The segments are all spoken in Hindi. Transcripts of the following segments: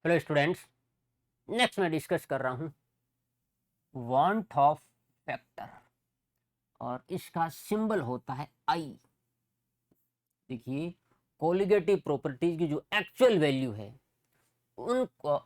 Hello students. नेक्स्ट मैं डिस्कस कर रहा हूँ वांट ऑफ फैक्टर और इसका सिंबल होता है आई। देखिए, कोलिगेटिव प्रॉपर्टीज की जो एक्चुअल वैल्यू है उनको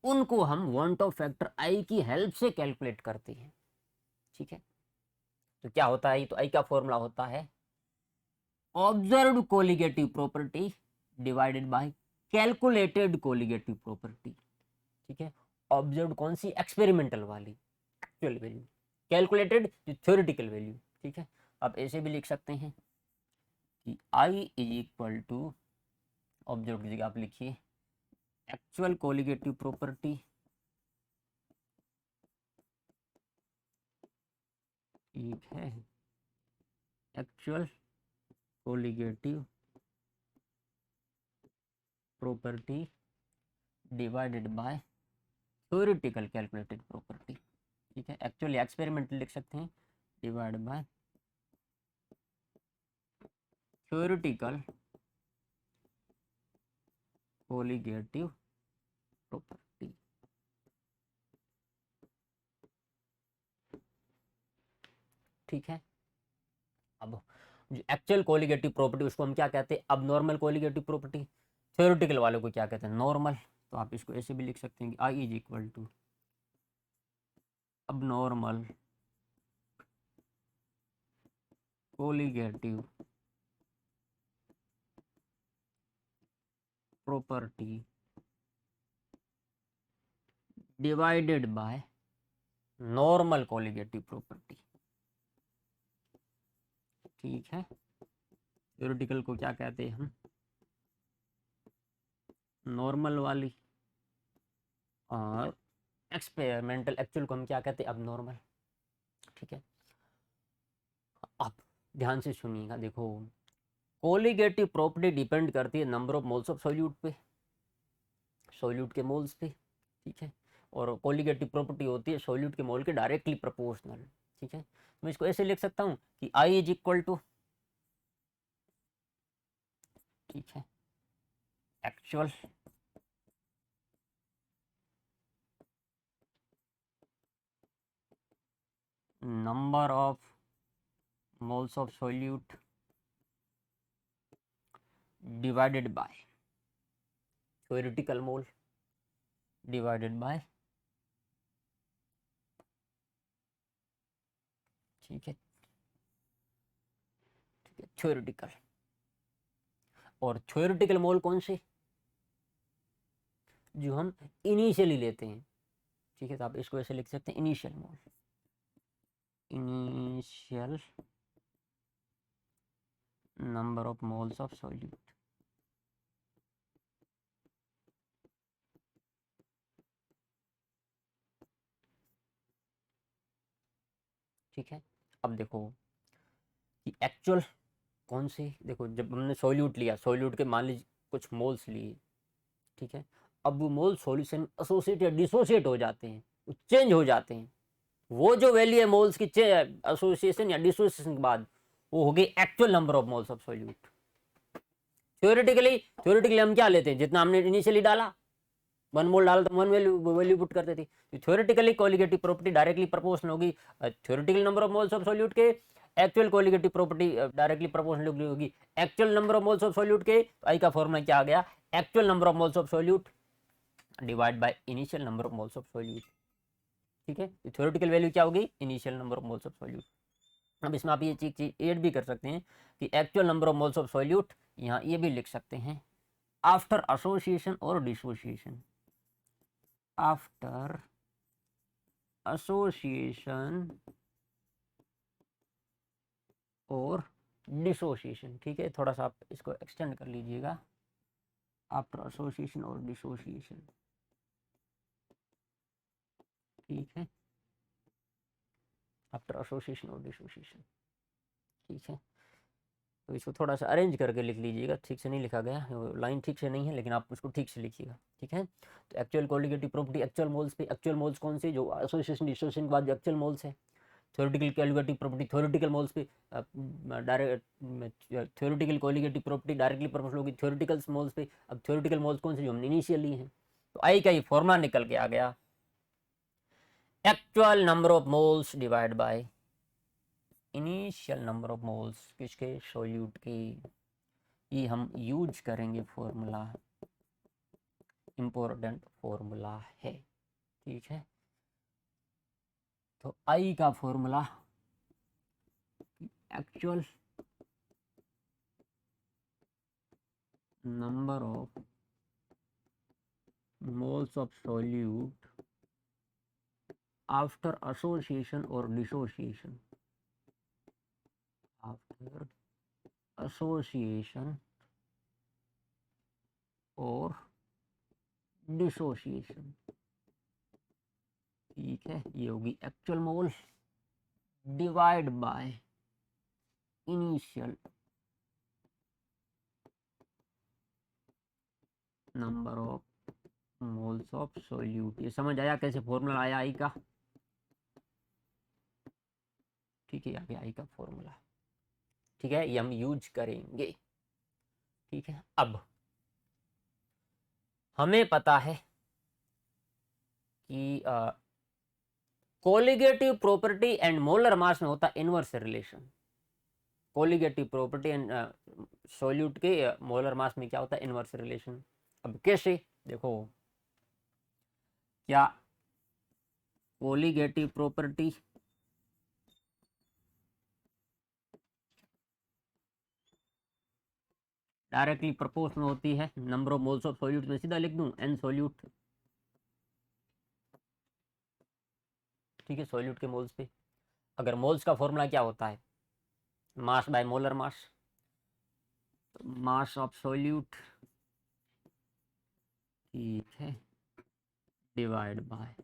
उनको हम वांट ऑफ फैक्टर आई की हेल्प से कैलकुलेट करते हैं। ठीक है, तो क्या होता है? तो आई का फॉर्मूला होता है observed colligative property divided by calculated colligative property. ठीक है, ऑब्जर्व्ड कौन सी? एक्सपेरिमेंटल वाली एक्चुअल वैल्यू, कैलकुलेटेड जो थ्योरेटिकल वैल्यू। ठीक है, आप ऐसे भी लिख सकते हैं कि I is equal to, observe की जगह आप लिखिए एक्चुअल कोलिगेटिव प्रॉपर्टी ठीक है, actual colligative property divided by theoretical calculated property. ठीक है, एक्चुअली एक्सपेरिमेंटल लिख सकते हैं divide by theoretical colligative property. ठीक है, अब जो एक्चुअल कोलिगेटिव प्रॉपर्टी उसको हम क्या कहते हैं? अब नॉर्मल कोलिगेटिव प्रॉपर्टी। थ्योरेटिकल वालों को क्या कहते हैं? नॉर्मल। तो आप इसको ऐसे भी लिख सकते हैं कि आई इज इक्वल टू अब normal colligative property divided by normal colligative property. ठीक है, थ्योरेटिकल को क्या कहते हैं हम? नॉर्मल वाली। और एक्सपेरिमेंटल एक्चुअल को हम क्या कहते हैं? अब नॉर्मल। ठीक है, आप ध्यान से सुनिएगा। देखो, कोलिगेटिव प्रॉपर्टी डिपेंड करती है number of moles of solute पे, सॉल्यूट के मोल्स पे। ठीक है, और कोलिगेटिव प्रॉपर्टी होती है सॉल्यूट के मोल के डायरेक्टली प्रोपोर्शनल। ठीक है, मैं इसको ऐसे लिख सकता हूँ कि आई इज इक्वल टू, ठीक है, actual number of moles of solute divided by theoretical mole divided by, ठीक है, थ्योरेटिकल। और थ्योरेटिकल मोल कौन से? जो हम इनिशियली लेते हैं। ठीक है, तो आप इसको ऐसे लिख सकते हैं initial mole, initial number of moles of solute. ठीक है, अब देखो कि एक्चुअल कौन से? देखो, जब हमने सॉल्यूट लिया, सॉल्यूट के मान लीजिए कुछ मोल्स लिए। ठीक है, अब वो मोल सॉल्यूशन एसोसिएट या डिसोसिएट हो जाते हैं, चेंज हो जाते हैं। वो जो वैल्यू है मोल्स की एसोसिएशन या डिसोसिएशन के बाद, वो हो गई actual number of moles of solute. Theoretically हम क्या लेते हैं? जितना हमने इनिशियली डाला, 1 मोल डाला तो 1 वैल्यू पुट करते थे। तो theoretically colligative property directly proportional होगी theoretical number of moles of solute के, actual colligative property directly proportional होगी actual number of moles of solute के। आई का फॉर्मूला क्या आ गया? Actual number of moles of solute divide by initial number of moles of solute. ठीक है, थ्योरेटिकल वैल्यू क्या होगी? Initial number of moles of solute. अब इसमें आप ये चीज ऐड भी कर सकते हैं कि actual number of moles of solute, यहाँ ये भी लिख सकते हैं आफ्टर एसोसिएशन और डिसोसिएशन, आफ्टर एसोसिएशन और डिसोसिएशन। ठीक है, थोड़ा सा आप इसको एक्सटेंड कर लीजिएगा, आफ्टर एसोसिएशन और डिसोसिएशन। ठीक है, आफ्टर एसोसिएशन और डिसोसिएशन। ठीक है, तो इसको थोड़ा सा अरेंज करके लिख लीजिएगा, ठीक से नहीं लिखा गया, लाइन ठीक से नहीं है, लेकिन आप उसको ठीक से लिखिएगा। ठीक है, तो actual colligative property actual moles पे, एक्चुअल मोल्स कौन से? जो एसोसिएशन डिसोसिएशन के बाद जो एक्चुअल मोल्स है। Theoretical colligative property theoretical moles पे direct, theoretical colligative property directly proportional होगी थ्योरेटिकल मोल्स पे। अब थ्योरेटिकल मोल्स कौन से? जो हमने इनिशियली हैं। तो आई का ये फॉर्मूला निकल के आ गया, actual number of moles divide by initial number of moles किसके, सॉल्यूट के। ये हम यूज करेंगे फॉर्मूला, इंपॉर्टेंट फॉर्मूला है, ठीक है। तो आई का formula actual number of moles of solute after association or dissociation, after association or dissociation, ठीक है। ये होगी actual mole divide by initial number of moles of solute. ये समझ आया कैसे फॉर्मूला आया आई का, ठीक है। आगे आई का फॉर्मूला, ठीक है, ये हम यूज करेंगे, ठीक है। अब हमें पता है कि colligative property and molar mass में होता है inverse relation. Colligative property and solute के मोलर मास में क्या होता है, इनवर्स रिलेशन। अब कैसे, देखो, क्या कोलिगेटिव प्रॉपर्टी डायरेक्टली प्रोपोर्शनल होती है number of moles of solute में, सीधा लिख दूं एन सोल्यूट, ठीक है, सोल्यूट के मोल्स पे। अगर मोल्स का फॉर्मूला क्या होता है, mass by molar mass, mass of solute, ठीक है, divide by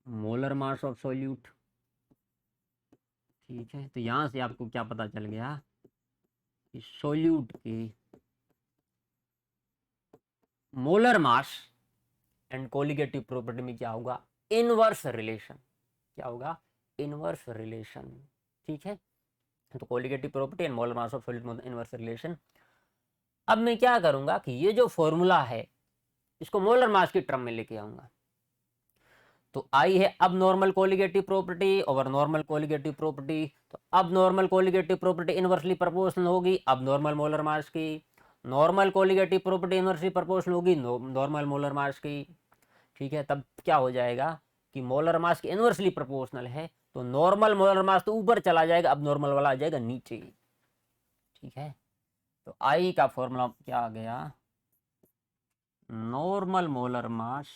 molar mass of solute, ठीक है। तो यहां से आपको क्या पता चल गया कि सोल्यूट के molar mass and colligative property में क्या होगा, इनवर्स रिलेशन। क्या होगा, इनवर्स रिलेशन, ठीक है। तो colligative property and molar mass of solid inverse relation. अब मैं क्या करूंगा कि ये जो फॉर्मूला है इसको मोलर मास की टर्म में लेके आऊंगा। तो आई है अब normal colligative property over normal colligative property, तो अब normal colligative property inversely proportional होगी अब नॉर्मल मोलर मास की, normal colligative property inversely proportional होगी नॉर्मल मोलर मास की, ठीक है। तब क्या हो जाएगा कि मोलर मास की इनवर्सली प्रोपोर्शनल है तो नॉर्मल मोलर मास तो ऊपर चला जाएगा, अब नॉर्मल वाला आ जाएगा नीचे, ठीक है। तो आई का फॉर्मूला क्या आ गया, normal molar mass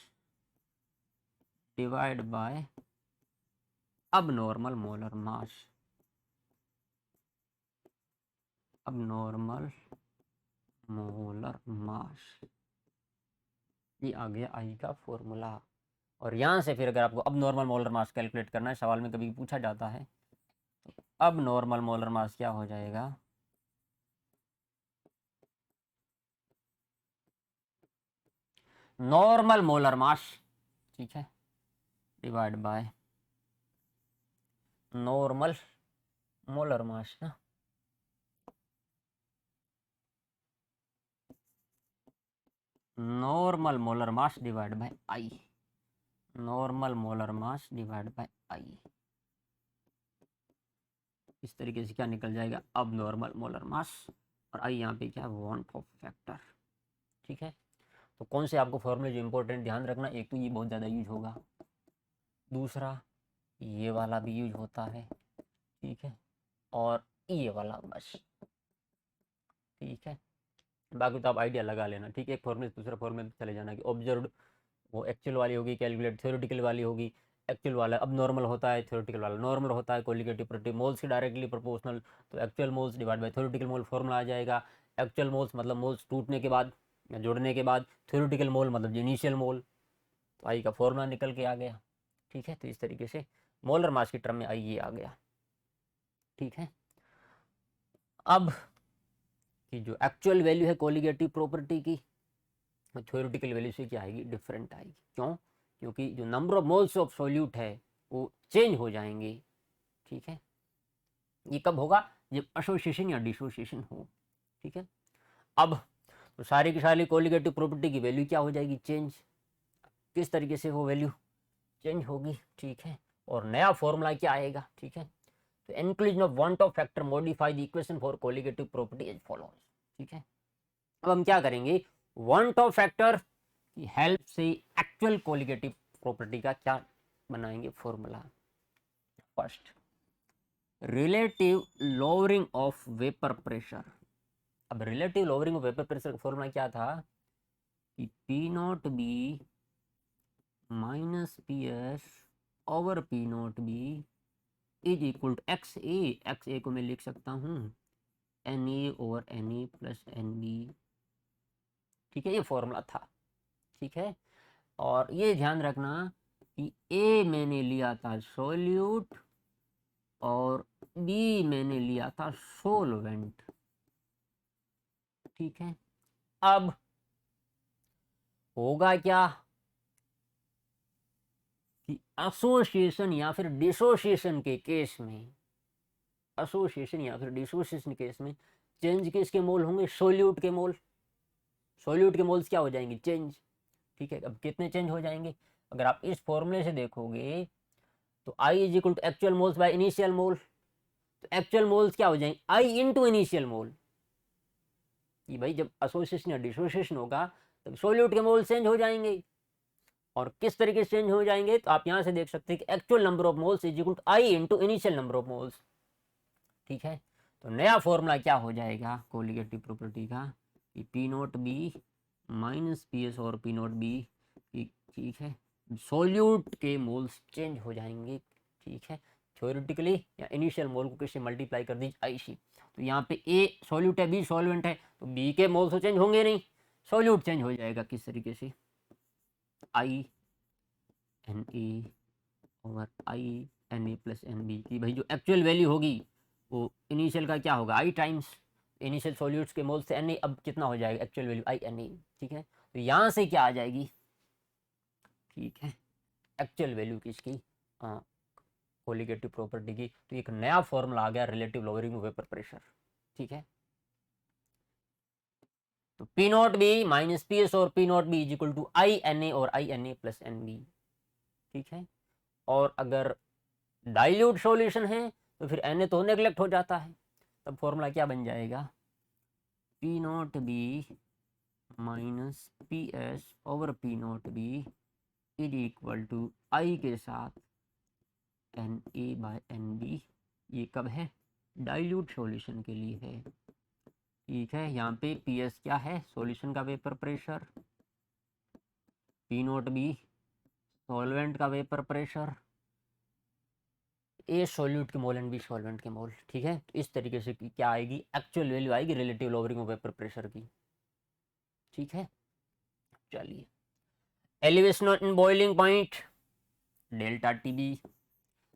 divide bye अब नॉर्मल मोलर मास, अब नॉर्मल मोलर मास, ये आ गया आई का फॉर्मूला। और यहां से फिर अगर आपको अब नॉर्मल मोलर मास कैलकुलेट करना है, सवाल में कभी पूछा जाता है, तो अब नॉर्मल मोलर मास क्या हो जाएगा, नॉर्मल मोलर मास, ठीक है, divide by normal molar mass ना, normal molar mass divide by i, normal molar mass divide by i. इस तरीके से क्या निकल जाएगा, अब नॉर्मल मोलर मास और आई यहाँ पे क्या है, वॉन-टॉप फैक्टर, ठीक है। तो कौन से आपको फॉर्मूले जो इंपॉर्टेंट ध्यान रखना, एक तो ये बहुत ज़्यादा यूज होगा, दूसरा ये वाला भी यूज होता है, ठीक है, और ये वाला बस, ठीक है। बाकी तो आप आइडिया लगा लेना, ठीक है। एक फॉर्मूले से दूसरे फॉर्मूले में चले जाना कि ऑब्जर्व्ड वो एक्चुअल वाली होगी, कैलकुलेट थ्योरेटिकल वाली होगी, एक्चुअल वाला अब नॉर्मल होता है, थ्योरेटिकल वाला नॉर्मल होता है, कोलिगेटिव प्रॉपर्टी मोल्स की डायरेक्टली प्रोपोर्शनल, तो actual moles divide by theoretical mole formula आ जाएगा। एक्चुअल मोल्स मतलब मोल्स टूटने के बाद या जोड़ने के बाद, थ्योरेटिकल मोल मतलब इनिशियल मोल, तो आई का फॉर्मूला निकल के आ गया, ठीक है। तो इस तरीके से मोलर मास की टर्म में आई ये आ गया, ठीक है। अब कि जो एक्चुअल वैल्यू है कोलिगेटिव प्रॉपर्टी की थ्योरेटिकल वैल्यू से क्या आएगी, डिफरेंट आएगी। क्यों, क्योंकि जो number of moles of solute है वो चेंज हो जाएंगे, ठीक है। ये कब होगा, जब एसोसिएशन या डिसोसिएशन हो, ठीक है। अब तो सारी की सारी कोलिगेटिव प्रॉपर्टी की वैल्यू क्या हो जाएगी, चेंज। किस तरीके से वो वैल्यू चेंज होगी, ठीक है। और नया फॉर्मूला क्या आएगा, ठीक है। तो inclusion of van't Hoff factor modify the equation for colligative property as follows, ठीक है। अब हम क्या करेंगे, वन टॉप फैक्टर की हेल्प से एक्चुअल कोलिगेटिव प्रॉपर्टी का क्या बनाएंगे formula. First, relative lowering of vapour pressure. अब relative lowering of vapour pressure का फॉर्मूला क्या था कि p naught b minus p s over p naught b is equal to x a को मैं लिख सकता हूँ N A over N A plus N B, ठीक है। ये फॉर्मूला था, ठीक है। और ये ध्यान रखना कि ए मैंने लिया था सोल्यूट और बी मैंने लिया था सोलवेंट, ठीक है। अब होगा क्या कि एसोसिएशन या फिर डिसोसिएशन के केस में, एसोसिएशन या फिर डिसोसिएशन केस में चेंज किसके मोल होंगे, सोल्यूट के मोल। सोल्यूट के मोल्स क्या हो जाएंगे, चेंज, ठीक है। अब कितने चेंज हो जाएंगे, अगर आप इस फॉर्मूले से देखोगे तो I is equal to actual moles by initial mole. तो एक्चुअल मोल्स क्या हो जाएंगे, I इंटू इनिशियल मोल। ये भाई जब एसोसिएशन या डिसोसिएशन होगा तब सोल्यूट के मोल चेंज हो जाएंगे। और किस तरीके से चेंज हो जाएंगे, तो आप यहां से देख सकते हैं कि actual number of moles is equal to I into initial number of moles, ठीक है। तो नया फॉर्मूला क्या हो जाएगा कोलिगेटिव प्रॉपर्टी का कि p naught b minus p s और पी नॉट बी, ठीक है। सोल्यूट के मोल्स चेंज हो जाएंगे, ठीक है। थ्योरेटिकली या इनिशियल मोल को किससे मल्टीप्लाई कर दीजिए, आई सी। तो यहाँ पे ए सोल्यूट है, बी सॉल्वेंट है, तो बी के मोल्स तो चेंज होंगे नहीं, सोल्यूट चेंज हो जाएगा। किस तरीके से, I N A over I N A plus N B की भाई जो एक्चुअल वैल्यू होगी वो इनिशियल का क्या होगा, आई टाइम्स इनिशियल सॉल्यूट्स के मोल्स से एन ए, अब कितना हो जाएगा actual value I N A, ठीक है। तो यहाँ से क्या आ जाएगी, ठीक है, एक्चुअल वैल्यू किसकी, कोलिगेटिव प्रॉपर्टी की। तो एक नया फॉर्मूला आ गया रिलेटिव लोअरिंग वेपर प्रेशर, ठीक है। तो p naught b minus p s और p naught b is equal to i N a और i N A plus N B, ठीक है। और अगर डाइल्यूट सॉल्यूशन है तो फिर एन ए तो नेग्लेक्ट हो जाता है, तब फॉर्मूला क्या बन जाएगा, p naught b minus p s over p naught b is equal to i के साथ n a by n b. ये कब है, डाइल्यूट सॉल्यूशन के लिए है, ठीक है। यहाँ पे पी एस क्या है, सॉल्यूशन का vapour pressure, P naught B solvent का वेपर प्रेशर, ए सॉल्यूट के मोल एंड बी सॉल्वेंट के मोल, ठीक है। तो इस तरीके से क्या आएगी, एक्चुअल वैल्यू आएगी relative lowering of vapour pressure की, ठीक है। चलिए, elevation in boiling point delta T B.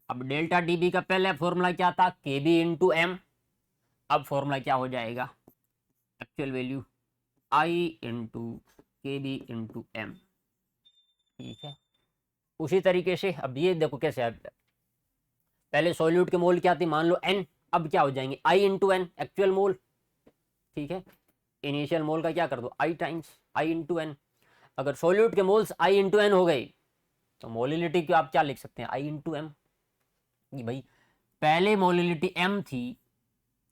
अब डेल्टा टी बी का पहले फॉर्मूला क्या था, के बी इंटू एम। अब फॉर्मूला क्या हो जाएगा, एक्चुअल वैल्यू आई इंटू के बी इंटू एम, ठीक है। उसी तरीके से अब ये देखो कैसे है, पहले सॉल्यूट के मोल क्या थी, मान लो एन, अब क्या हो जाएंगे आई इंटू एन एक्चुअल मोल, ठीक है। इनिशियल मोल का क्या कर दो, आई टाइम्स आई इंटू एन। अगर सॉल्यूट के मोल्स आई इंटू एन हो गए तो मोलिलिटी को आप क्या लिख सकते हैं, आई इंटू एम। भाई पहले मोलिलिटी एम थी,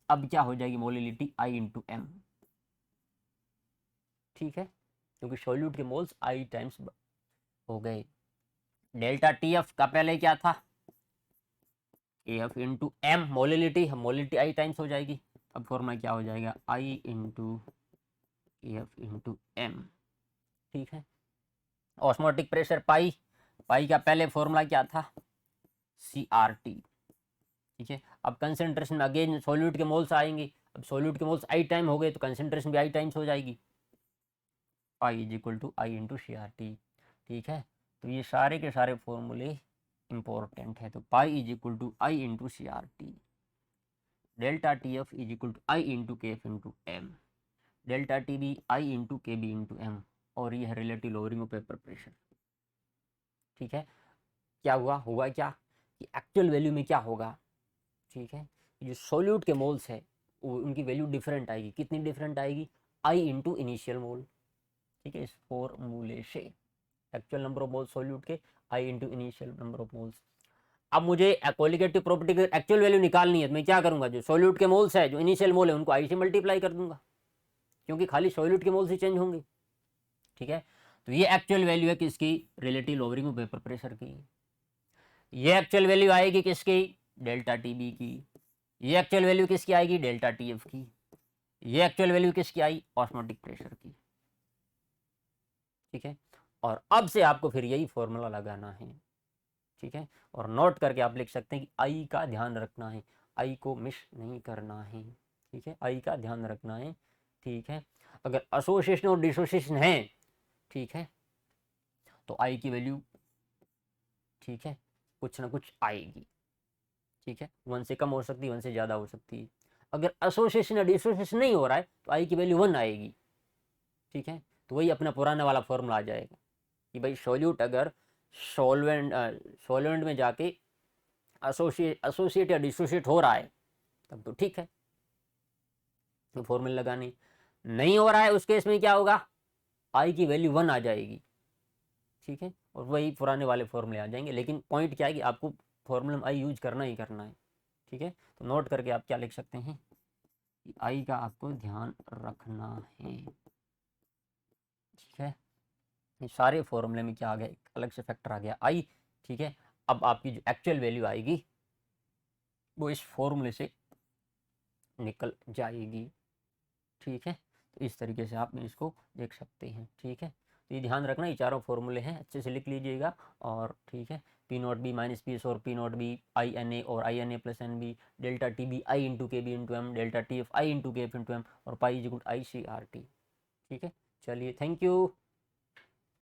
अब क्या हो जाएगी मोलिलिटी आई इंटू एम, ठीक है, क्योंकि सॉल्यूट के मोल्स आई टाइम्स हो गए। डेल्टा टी एफ का पहले क्या था, f into m molality, molality i times हो जाएगी। अब फॉर्मूला क्या हो जाएगा, i into f into M, ठीक है। ऑस्मोटिक प्रेशर पाई, पाई का पहले फॉर्मूला क्या था, सी आर टी, ठीक है। अब कंसेंट्रेशन में अगेन सॉल्यूट के मोल्स आएंगे, अब सॉल्यूट के मोल्स आई टाइम हो गए तो कंसेंट्रेशन भी आई टाइम्स हो जाएगी, pi is equal to I into C R T, ठीक है। तो ये सारे के सारे फॉर्मूले इंपॉर्टेंट है। तो pi is equal to I into C R t, delta t f is equal to I into k f into m, delta T b i into के बी इंटू एम, और ये है relative lowering of vapour pressure, ठीक है। क्या हुआ, हुआ क्या कि एक्चुअल वैल्यू में क्या होगा, ठीक है, जो सॉल्यूट के मोल्स है वो उनकी वैल्यू डिफरेंट आएगी, कितनी डिफरेंट आएगी, आई इंटू इनिशियल मोल, ठीक है, इस फॉर्मूले से actual number of moles solute के i into initial number of moles. अब मुझे कोलिगेटिव प्रॉपर्टी की एक्चुअल वैल्यू निकालनी है, तो मैं क्या करूंगा, जो सॉल्यूट के मोल्स है, जो इनिशियल मोल है, उनको आई से मल्टीप्लाई कर दूंगा, क्योंकि खाली सॉल्यूट के मोल्स ही चेंज होंगे, ठीक है। तो ये एक्चुअल वैल्यू है किसकी, relative lowering of vapour pressure की। ये एक्चुअल वैल्यू आएगी किसकी, डेल्टा टी बी की। ये एक्चुअल वैल्यू किसकी आएगी, डेल्टा टी एफ की। ये एक्चुअल वैल्यू किसकी आई, ऑस्मोटिक प्रेशर की, ठीक है। और अब से आपको फिर यही फॉर्मूला लगाना है, ठीक है। और नोट करके आप लिख सकते हैं कि आई का ध्यान रखना है, आई को मिस नहीं करना है, ठीक है, आई का ध्यान रखना है, ठीक है। अगर एसोसिएशन और डिसोसिएशन है, ठीक है, तो आई की वैल्यू, ठीक है, कुछ ना कुछ आएगी, ठीक है, 1 से कम हो सकती है, 1 से ज़्यादा हो सकती है। अगर एसोसिएशन या डिसोसिएशन नहीं हो रहा है तो आई की वैल्यू 1 आएगी, ठीक है। तो वही अपना पुराना वाला फॉर्मूला आ जाएगा कि भाई सॉल्यूट अगर सॉल्वेंट में जाके एसोसिएट या डिसोसिएट हो रहा है तब तो ठीक है, तो फॉर्मूला लगाने। नहीं हो रहा है उस केस में क्या होगा, आई की वैल्यू 1 आ जाएगी, ठीक है, और वही पुराने वाले फॉर्मूले आ जाएंगे। लेकिन पॉइंट क्या है कि आपको फॉर्मूला में आई यूज करना ही करना है, ठीक है। तो नोट करके आप क्या लिख सकते हैं कि आई का आपको ध्यान रखना है, ठीक है। ये सारे फॉर्मूले में क्या आ गया, एक अलग से फैक्टर आ गया आई, ठीक है। अब आपकी जो एक्चुअल वैल्यू आएगी वो इस फॉर्मूले से निकल जाएगी, ठीक है। तो इस तरीके से आप इसको देख सकते हैं, ठीक है। तो ये ध्यान रखना, ये चारों फॉर्मूले हैं, अच्छे से लिख लीजिएगा। और ठीक है, p naught b minus p s और p naught b i N a और i N A plus N b, delta T b i into के B into m, delta t f i into k f into m, और pi is equal i c R T, ठीक है। चलिए, थैंक यू।